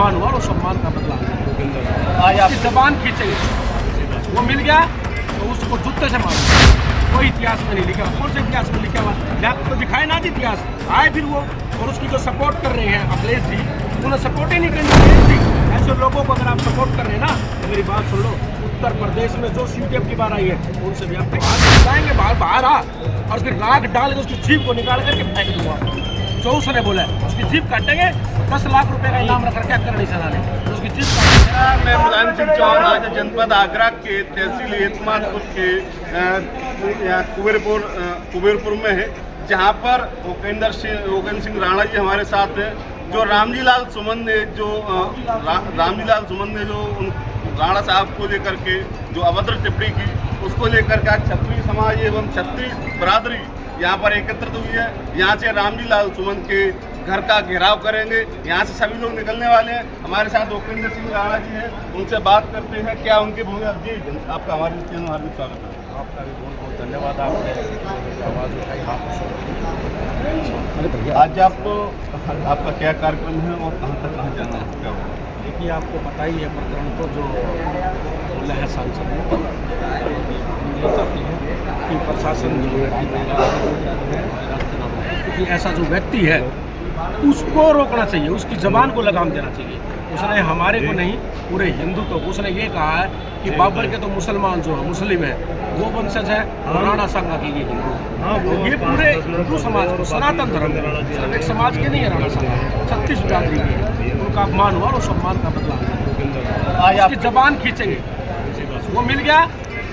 अपमान हुआ और उस सम्मान का बदला आज आपकी जबान खींचेंगे। वो मिल गया तो उसको जूते से मारो। कोई इतिहास में नहीं लिखा, कौन से इतिहास में लिखा हुआ तो दिखाए ना इतिहास आए फिर वो। और उसकी जो सपोर्ट कर रहे हैं अखिलेश जी, उन्हें सपोर्ट ही नहीं करनी चाहिए। ऐसे लोगों को अगर आप सपोर्ट कर रहे हैं ना तो मेरी बात सुन लो, उत्तर प्रदेश में जो सीटें अब की बार आई है उनसे भी आपको हाथ जाएंगे बाहर आ और उसकी राख डाल के उसकी जीभ को निकाल करके फेंक दूंगा। जो उसने बोला है उसकी जीभ काटेंगे, 10 लाख रुपए का इनाम रख करके अक्कर नहीं सजाने उसकी जीभ काटेंगे। मैं मुलायम सिंह चौहान आज जनपद आगरा के तहसील एतमादपुर के कुबेरपुर में है, जहाँ पर उपेंद्र सिंह राणा जी हमारे साथ हैं। जो रामजी लाल सुमन ने जो राणा साहब को लेकर के जो अभद्र टिप्पणी की, उसको लेकर के आज क्षत्रिय समाज एवं क्षत्रिय बरादरी यहाँ पर एकत्रित हुई है। यहाँ से रामजी लाल सुमन के घर का घेराव करेंगे। यहाँ से सभी लोग निकलने वाले हैं। हमारे साथ उपेंद्र सिंह राणा जी हैं, उनसे बात करते हैं क्या उनकी भूमिका। जी आपका हमारे चैनल हार्दिक स्वागत है। आपका भी बहुत बहुत धन्यवाद। आपने आवाज़ उठाई, आज आपका क्या कार्यक्रम है और कहाँ तक कहाँ जाना है, क्या होगा? देखिए आपको पता ही है प्रकरण को जो बोला है सांसद ने चाहती है कि प्रशासन जो है क्योंकि ऐसा जो व्यक्ति है उसको रोकना चाहिए, उसकी जबान को लगाम देना चाहिए। उसने हमारे को नहीं पूरे हिंदुत्व को उसने ये कहा है कि बाबर के तो मुसलमान जो है मुस्लिम है वो वंशज है और राणा सांगा की ये हिंदू है। ये पूरे हिंदू समाज को सनातन धर्म सिर्फ एक समाज के नहीं है, राणा सांगा 36 बिरादरी की है। उनका अपमान हुआ और उस सम्मान का बदला आज आपकी जबान खींचेंगे। वो मिल गया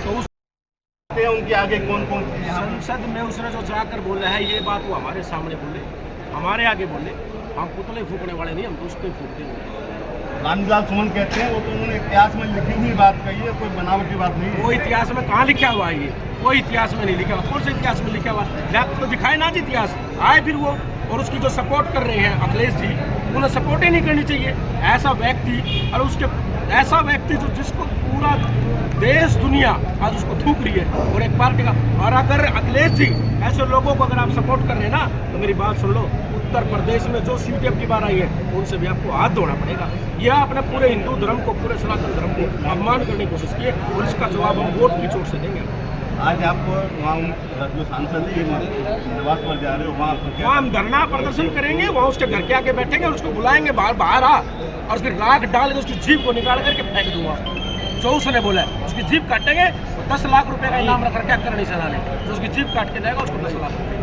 तो उस उनके आगे कौन संसद में उसने जो जाकर बोला है ये बात वो हमारे सामने बोले, हमारे आगे बोले। हम पुतले फूकने वाले नहीं, हम तो उसको फूकते हैं। रामजी लाल सुमन कहते हैं वो तो उन्होंने इतिहास में लिखी हुई बात कही है, कोई बनावटी बात नहीं है। वो इतिहास में कहाँ लिखा हुआ है ये? कोई इतिहास में नहीं लिखा हुआ। कौन से इतिहास में लिखा हुआ तो दिखाए ना इतिहास आए फिर वो। और उसकी जो सपोर्ट कर रहे हैं अखिलेश जी, उन्हें सपोर्ट ही नहीं करनी चाहिए। ऐसा व्यक्ति जो जिसको पूरा देश दुनिया आज उसको थूक रही है और एक पार्टी का। और अगर अखिलेश जी ऐसे लोगों को अगर आप सपोर्ट कर रहे हैं ना तो मेरी बात सुन लो, उत्तर प्रदेश में जो सीटें अब की बार आई है उनसे भी आपको हाथ धोना पड़ेगा। यह आपने पूरे हिंदू धर्म को, पूरे सनातन धर्म को अपमान करने की कोशिश की है और इसका जवाब हम वोट की चोट से देंगे। आज आप वहाँ जो सांसद के निवास पर जा रहे हो वहाँ हम धरना प्रदर्शन करेंगे, वहाँ उसके घर के आगे बैठेंगे और उसको बुलाएंगे बाहर आ और उसकी राख डाल के उसकी जीभ को निकाल करके फेंक दूंगा। जो उसने बोला है उसकी जीभ काटेंगे, 10 लाख रुपए का इनाम रख करके अक्कर नहीं सजाने। जो उसकी जीभ काट के जाएगा उसको 10 लाख रुपए।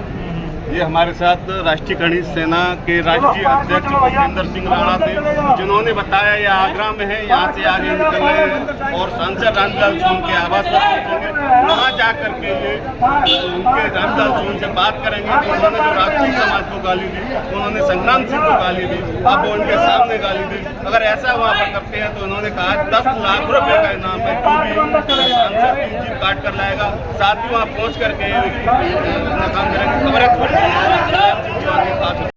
ये हमारे साथ राष्ट्रीय खनिज सेना के राष्ट्रीय अध्यक्ष उपेंद्र सिंह राणा थे, जिन्होंने बताया ये आगरा में है, यहाँ से आगे निकल रहे हैं और सांसद रामलाल सुमन के आवास पर पहुँचेंगे। वहाँ जा करके ये उनके रामलाल सुमन से बात करेंगे कि उन्होंने जो राष्ट्रीय समाज को गाली दी, उन्होंने संग्राम सिंह को गाली दी, अब वो उनके सामने गाली दी। अगर ऐसा वहाँ पर करते हैं तो उन्होंने कहा 10 लाख रुपए का इनाम है, जो भी सांसद की जीभ काट कर लाएगा। साथ ही वहाँ पहुँच करके अपना काम करेंगे।